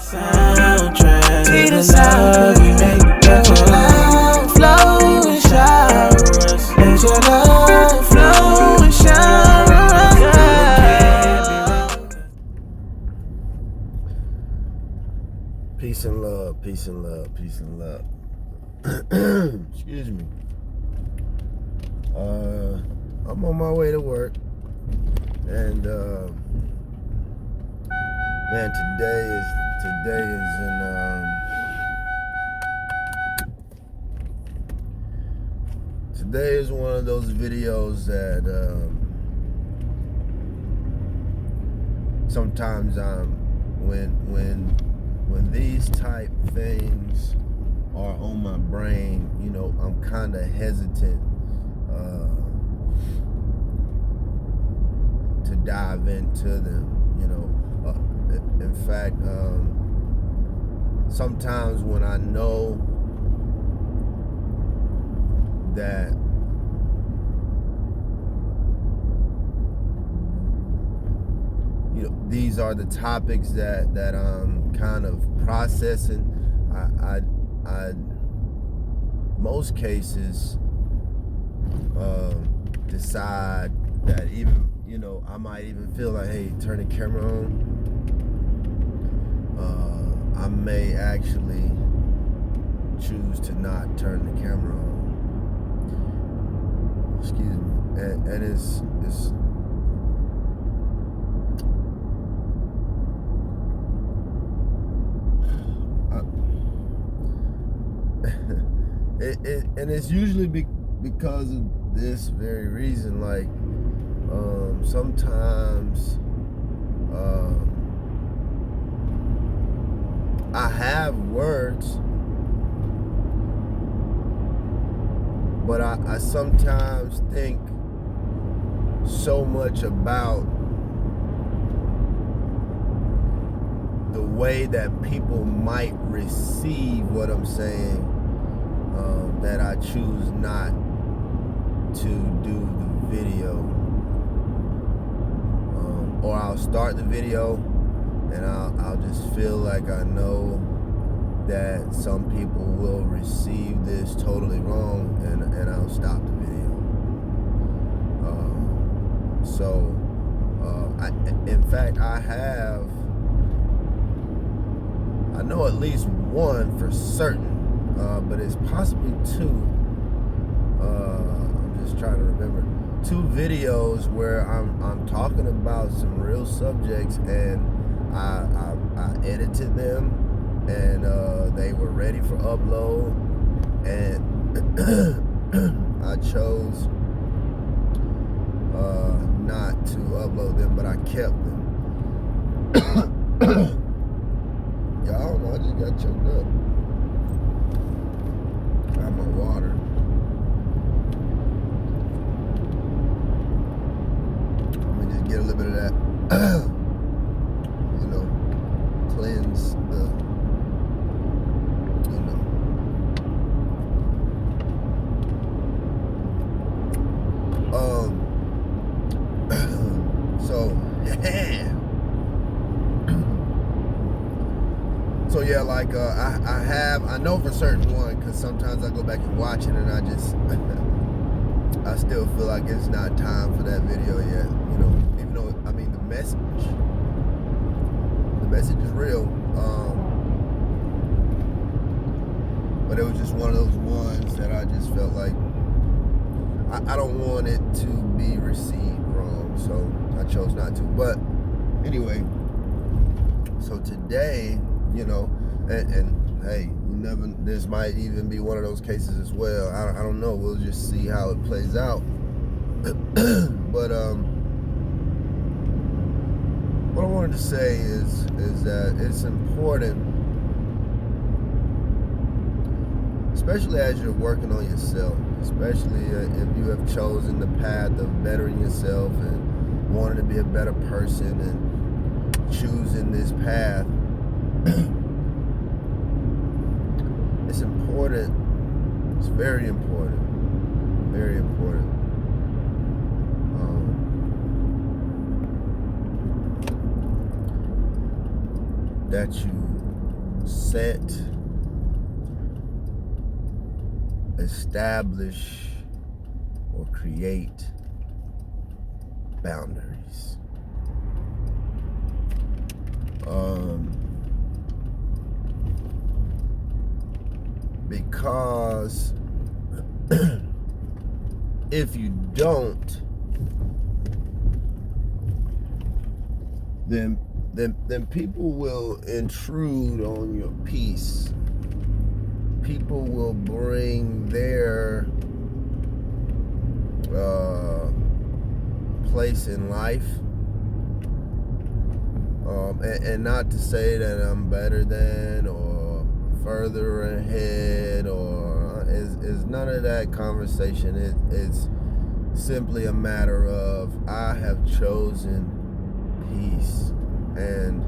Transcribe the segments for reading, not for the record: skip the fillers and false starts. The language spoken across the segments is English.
Soundtrack to the love we make. Let your love flow and shower us. Let your love flow and shower us. Peace and love, peace and love, peace and love. Excuse me. I'm on my way to work, and man, today is one of those videos that sometimes when these type things are on my brain, you know, I'm kind of hesitant to dive into them, you know. In fact, sometimes when I know that you know these are the topics that I'm kind of processing, I most cases decide that even, you know, I might even feel like, hey, turn the camera on. I may actually choose to not turn the camera on. Excuse me. And it's and it's usually because of this very reason. Like sometimes I have words, but I sometimes think so much about the way that people might receive what I'm saying, that I choose not to do the video. Or I'll start the video and I'll just feel like I know that some people will receive this totally wrong, and I'll stop the video. In fact, I know at least one for certain, but it's possibly two. I'm just trying to remember. 2 videos where I'm talking about some real subjects, and I edited them, and they were ready for upload, and I chose not to upload them, but I kept them. Yeah, I don't know, I just got choked up. Got my water. Get a little bit of that, you know, cleanse the, you know. So yeah, like I know for certain one, because sometimes I go back and watch it, and I still feel like it's not time for that video yet, you know. Even though, I mean, the message is real, but it was just one of those ones that I just felt like I don't want it to be received wrong, so I chose not to. But anyway, so today, you know, and hey, this might even be one of those cases as well. I don't know. We'll just see how it plays out. But what I wanted to say is that it's important, especially as you're working on yourself, especially if you have chosen the path of bettering yourself and wanting to be a better person and choosing this path. It's important. It's very important. Very important. that you set, establish, or create boundaries. Because if you don't, then people will intrude on your peace. People will bring their place in life, and not to say that I'm better than or further ahead, or is none of that conversation. It's simply a matter of I have chosen peace, and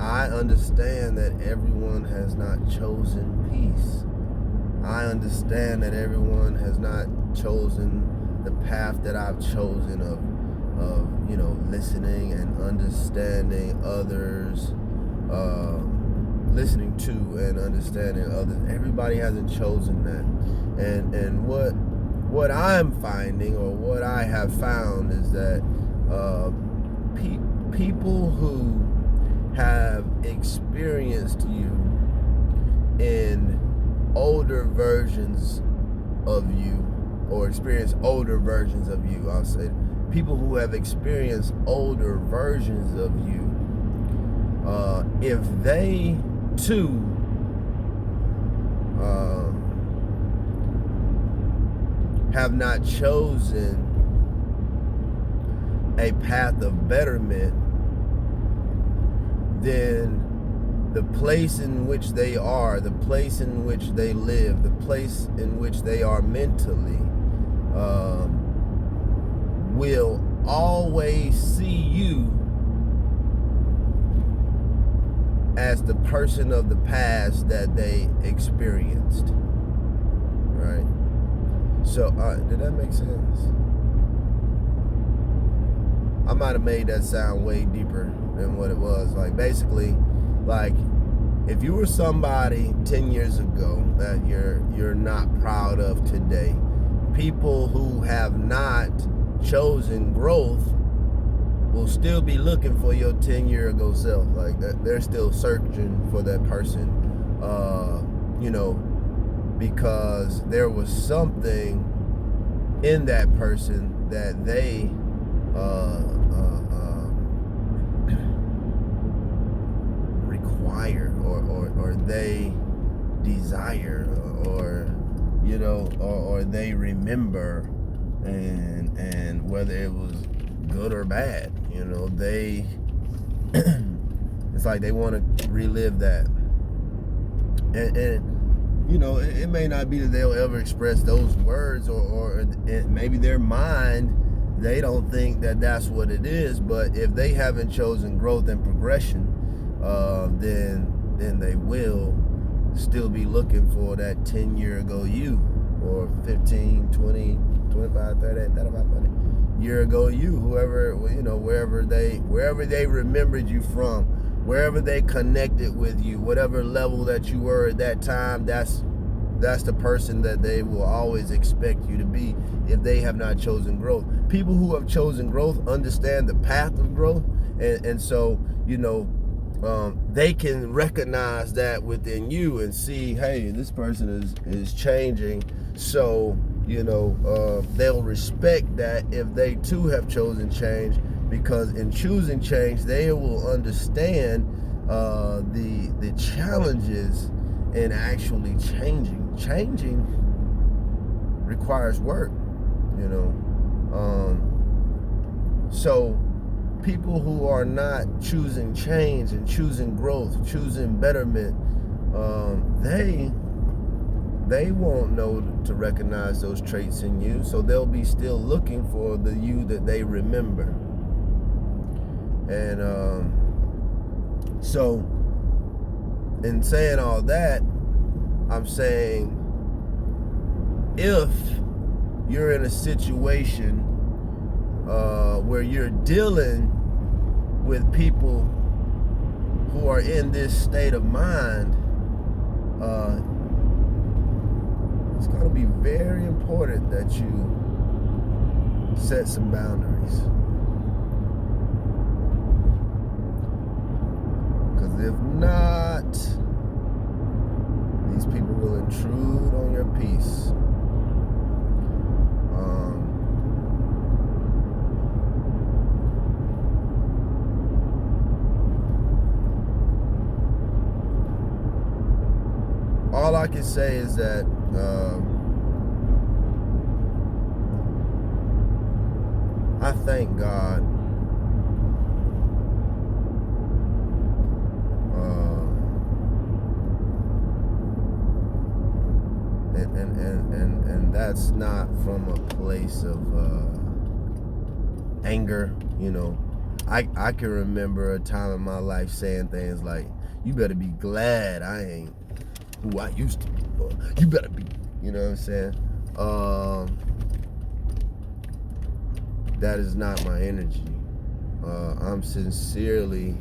I understand that everyone has not chosen peace. I understand that everyone has not chosen the path that I've chosen of listening and understanding others, listening to and understanding others. Everybody hasn't chosen that. And what I'm finding, or what I have found, is that people who have experienced you in older versions of you, or experienced older versions of you, I'll say, people who have experienced older versions of you, if they too have not chosen a path of betterment, then the place in which they are, the place in which they live, the place in which they are mentally, will always see you as the person of the past that they experienced, right? So, did that make sense? I might have made that sound way deeper than what it was. Like, basically, like, if you were somebody 10 years ago that you're not proud of today, people who have not chosen growth will still be looking for your 10-year ago self. Like, that, they're still searching for that person, because there was something in that person that they require, or they desire, or they remember, and whether it was good or bad, they it's like they want to relive that, and it may not be that they'll ever express those words, or maybe their mind, they don't think that that's what it is. But if they haven't chosen growth and progression, then they will still be looking for that 10-year ago you, or 15, 20, 25, 30, 35, 40 year ago you, whoever, wherever they remembered you from, wherever they connected with you, whatever level that you were at that time, that's the person that they will always expect you to be if they have not chosen growth. People who have chosen growth understand the path of growth, and so they can recognize that within you and see, hey, this person is changing, so they'll respect that if they too have chosen change, because in choosing change they will understand the challenges in actually changing requires work, so people who are not choosing change and choosing growth, choosing betterment, they won't know to recognize those traits in you, so they'll be still looking for the you that they remember. And so in saying all that, I'm saying, if you're in a situation where you're dealing with people who are in this state of mind, it's going to be very important that you set some boundaries. Because if not, these people will intrude on your peace. All I can say is that I thank God and that's not from a place of anger. You know, I can remember a time in my life saying things like, you better be glad I ain't who I used to be, or you better be, you know what I'm saying? That is not my energy. I'm sincerely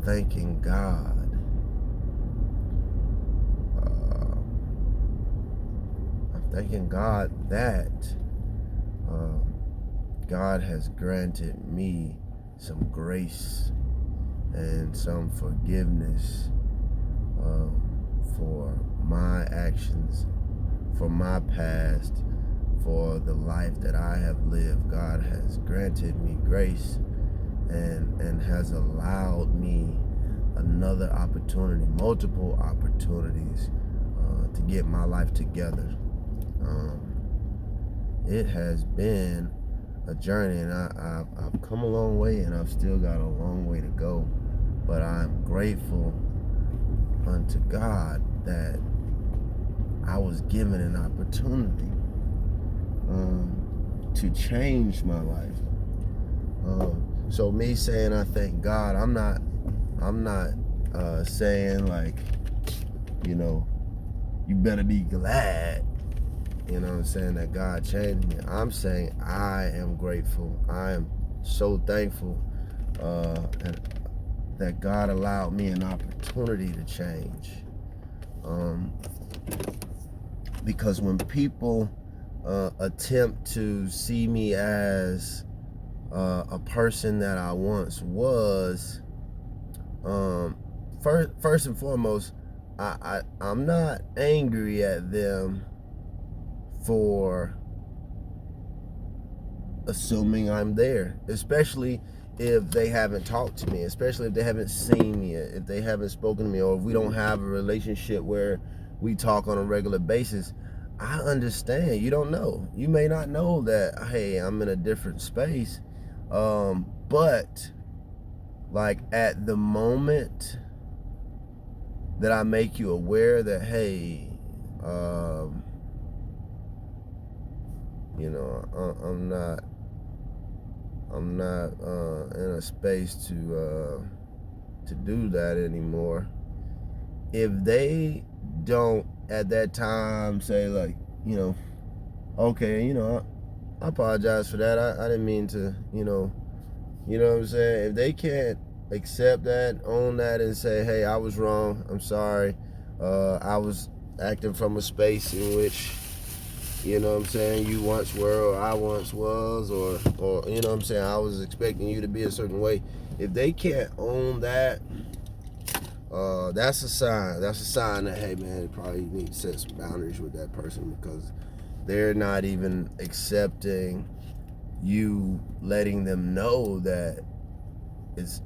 thanking God. I'm thanking God that God has granted me some grace and some forgiveness for my actions, for my past, for the life that I have lived. God has granted me grace and has allowed me another opportunity, multiple opportunities to get my life together. It has been a journey, and I've come a long way, and I've still got a long way to go. But I'm grateful unto God that I was given an opportunity to change my life. So me saying I thank God, I'm not saying like, you know, you better be glad, you know what I'm saying, that God changed me. I'm saying I am grateful. I am so thankful and that God allowed me an opportunity to change. Because when people attempt to see me as a person that I once was, first and foremost, I'm not angry at them for assuming I'm there, especially if they haven't talked to me, especially if they haven't seen me, if they haven't spoken to me, or if we don't have a relationship where we talk on a regular basis. I understand. You don't know. You may not know that, hey, I'm in a different space. But like at the moment that I make you aware that, hey, you know, I'm not in a space to do that anymore. If they don't at that time say like, you know, okay, you know, I apologize for that. I didn't mean to, you know what I'm saying? If they can't accept that, own that, and say, hey, I was wrong, I'm sorry, I was acting from a space in which, you know what I'm saying, you once were, or I once was, or you know what I'm saying, I was expecting you to be a certain way. If they can't own that, that's a sign. That's a sign that, hey, man, you probably need to set some boundaries with that person, because they're not even accepting you letting them know that it's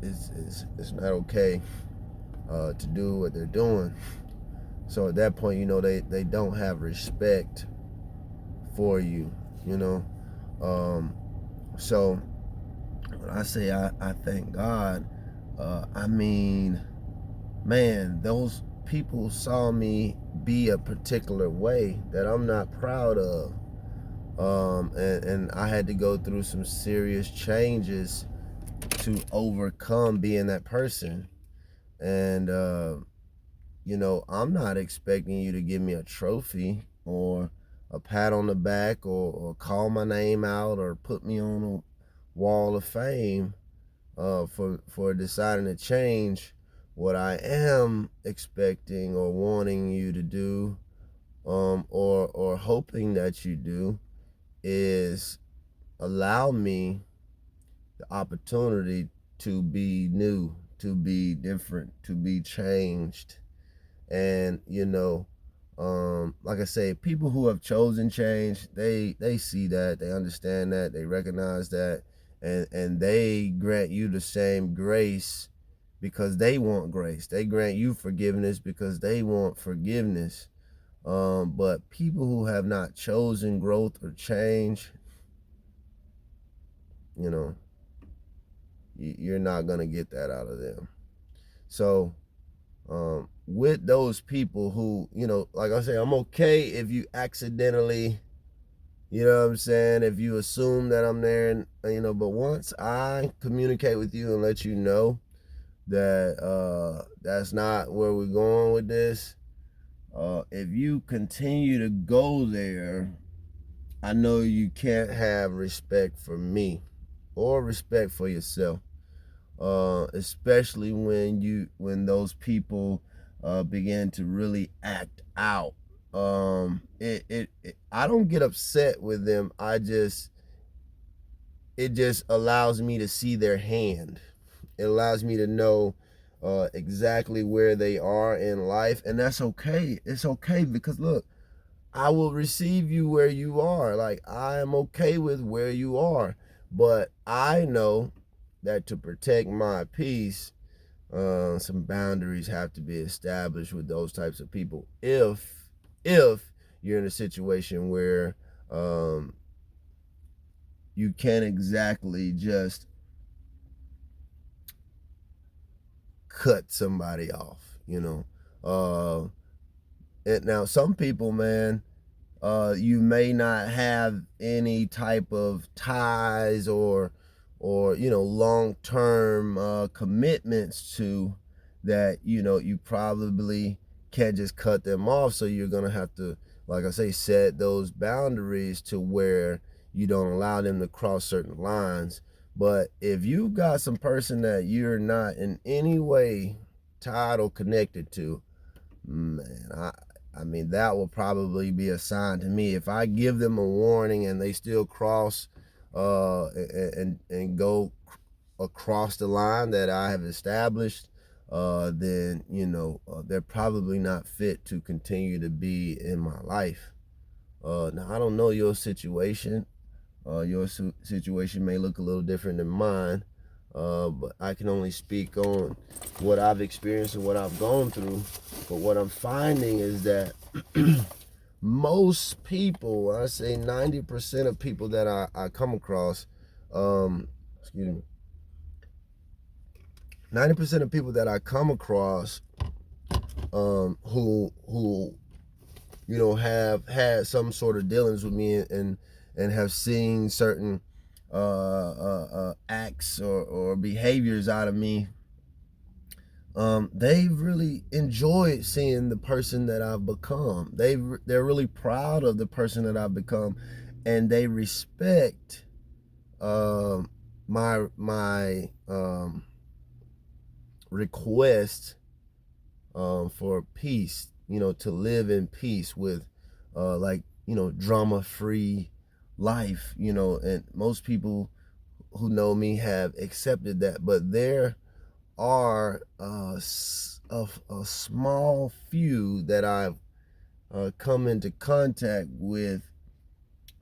not okay to do what they're doing. So at that point, you know, they don't have respect for you, you know. So when I say I thank God, I mean, man, those people saw me be a particular way that I'm not proud of. And I had to go through some serious changes to overcome being that person. And, you know, I'm not expecting you to give me a trophy or a pat on the back, or call my name out, or put me on a wall of fame for deciding to change. What I am expecting or wanting you to do, or hoping that you do, is allow me the opportunity to be new, to be different, to be changed. And like I say, people who have chosen change, they see that, they understand that, they recognize that, and they grant you the same grace because they want grace. They grant you forgiveness because they want forgiveness. But people who have not chosen growth or change, you're not gonna get that out of them. So with those people who, like I say, I'm okay if you accidentally, if you assume that I'm there, and but once I communicate with you and let you know that that's not where we're going with this, if you continue to go there, I know you can't have respect for me or respect for yourself. Especially when those people begin to really act out. I don't get upset with them. It just allows me to see their hand. It allows me to know exactly where they are in life, and that's okay. It's okay because look, I will receive you where you are. Like, I am okay with where you are, but I know that to protect my peace, some boundaries have to be established with those types of people. If you're in a situation where you can't exactly just cut somebody off, and now some people, man, you may not have any type of ties or long-term commitments to, that you probably can't just cut them off. So you're gonna have to, like I say, set those boundaries to where you don't allow them to cross certain lines. But if you got some person that you're not in any way tied or connected to, man, I mean, that will probably be a sign to me. If I give them a warning and they still cross and go across the line that I have established, then they're probably not fit to continue to be in my life. Now, I don't know your situation. Your situation may look a little different than mine, but I can only speak on what I've experienced and what I've gone through. But what I'm finding is that most people, I say 90% of people that I come across, 90% of people that I come across, who have had some sort of dealings with me and have seen certain acts or behaviors out of me, they've really enjoyed seeing the person that I've become. They're really proud of the person that I've become, and they respect my request for peace, to live in peace with drama-free life, and most people who know me have accepted that. But there are a small few that I've come into contact with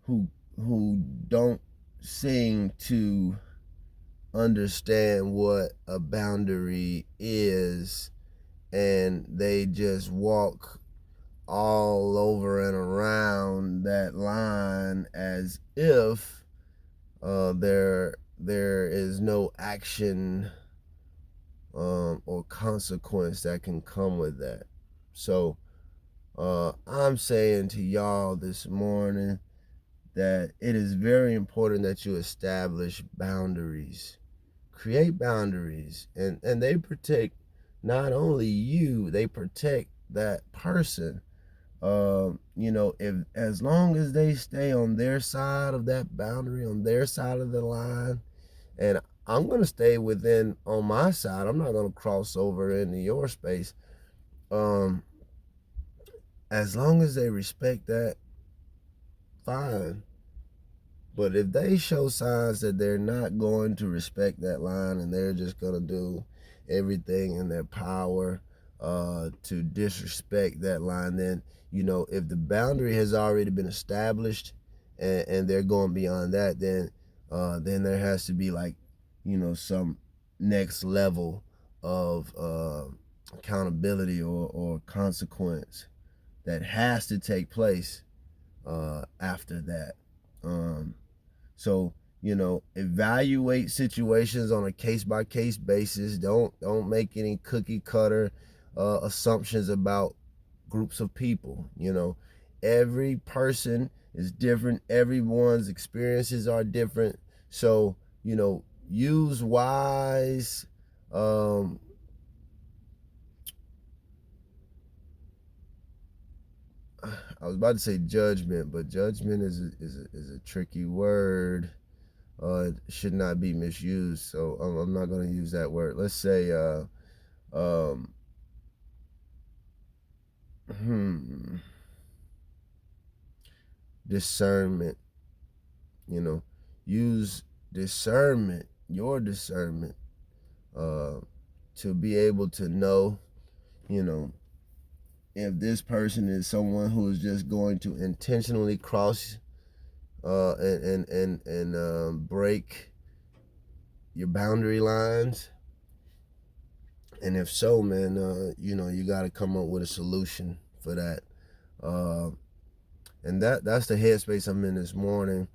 who don't seem to understand what a boundary is, and they just walk all over and around that line as if there is no action or consequence that can come with that. So I'm saying to y'all this morning that it is very important that you establish boundaries. Create boundaries, and they protect not only you, they protect that person. If as long as they stay on their side of that boundary, on their side of the line, and I'm going to stay within on my side. I'm not going to cross over into your space. As long as they respect that, fine. But if they show signs that they're not going to respect that line and they're just going to do everything in their power to disrespect that line, then, you know, if the boundary has already been established and they're going beyond that, then there has to be, like, you know, some next level of accountability or consequence that has to take place after that. So, you know, evaluate situations on a case-by-case basis. Don't make any cookie cutter assumptions about groups of people. You know, every person is different. Everyone's experiences are different. So, you know, use wise I was about to say judgment, but judgment is a tricky word. It should not be misused, so I'm not going to use that word. Let's say discernment. You know, use discernment, your discernment, to be able to know, you know, if this person is someone who is just going to intentionally cross and break your boundary lines. And if so, man, you know, you got to come up with a solution for that. And that's the headspace I'm in this morning,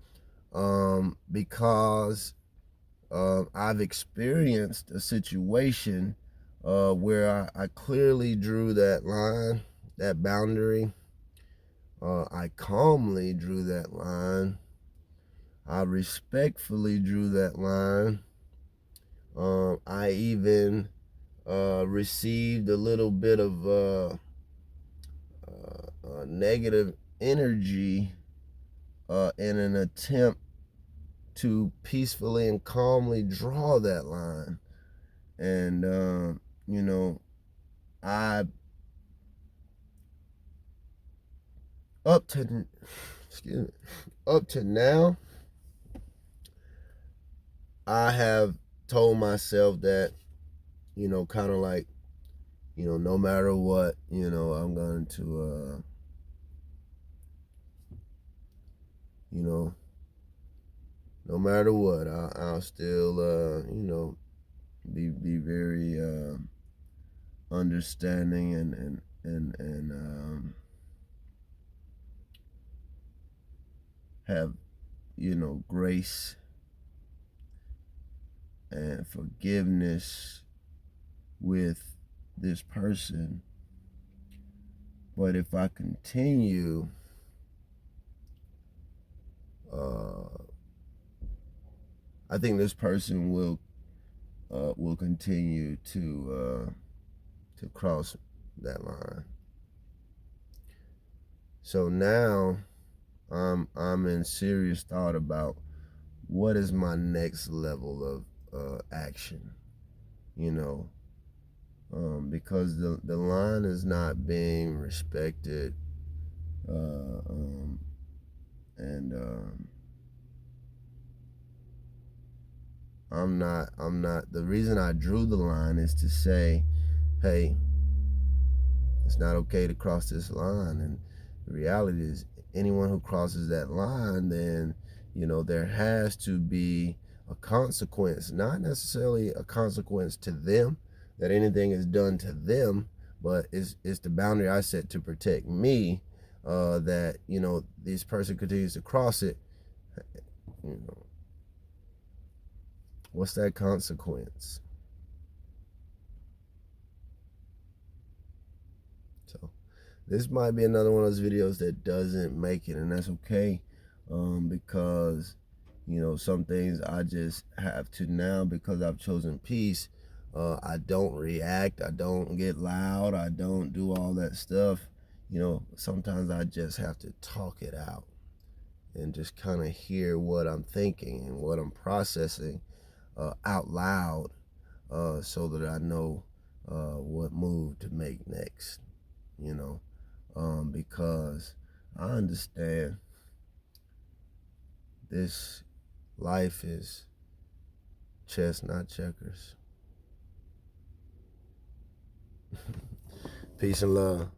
because I've experienced a situation where I clearly drew that line, that boundary. I calmly drew that line. I respectfully drew that line. I even received a little bit of negative energy in an attempt to peacefully and calmly draw that line. And, you know, up to now, I have told myself that, you know, kind of like, you know, no matter what, you know, I'm going to, you know, no matter what, I'll still, you know, be very understanding and have, you know, grace and forgiveness with this person. But if I continue I think this person will continue to cross that line. So now I'm in serious thought about what is my next level of action, you know, because the line is not being respected, and I'm not, the reason I drew the line is to say, hey, it's not okay to cross this line. And the reality is, anyone who crosses that line, then, you know, there has to be a consequence, not necessarily a consequence to them, that anything is done to them, but it's the boundary I set to protect me, that, you know, this person continues to cross it, you know, what's that consequence? So this might be another one of those videos that doesn't make it, and that's okay, because, you know, some things I just have to now, because I've chosen peace. I don't react, I don't get loud, I don't do all that stuff. You know, sometimes I just have to talk it out and just kind of hear what I'm thinking and what I'm processing, out loud, so that I know what move to make next, you know, because I understand this life is chess, not checkers. Peace and love.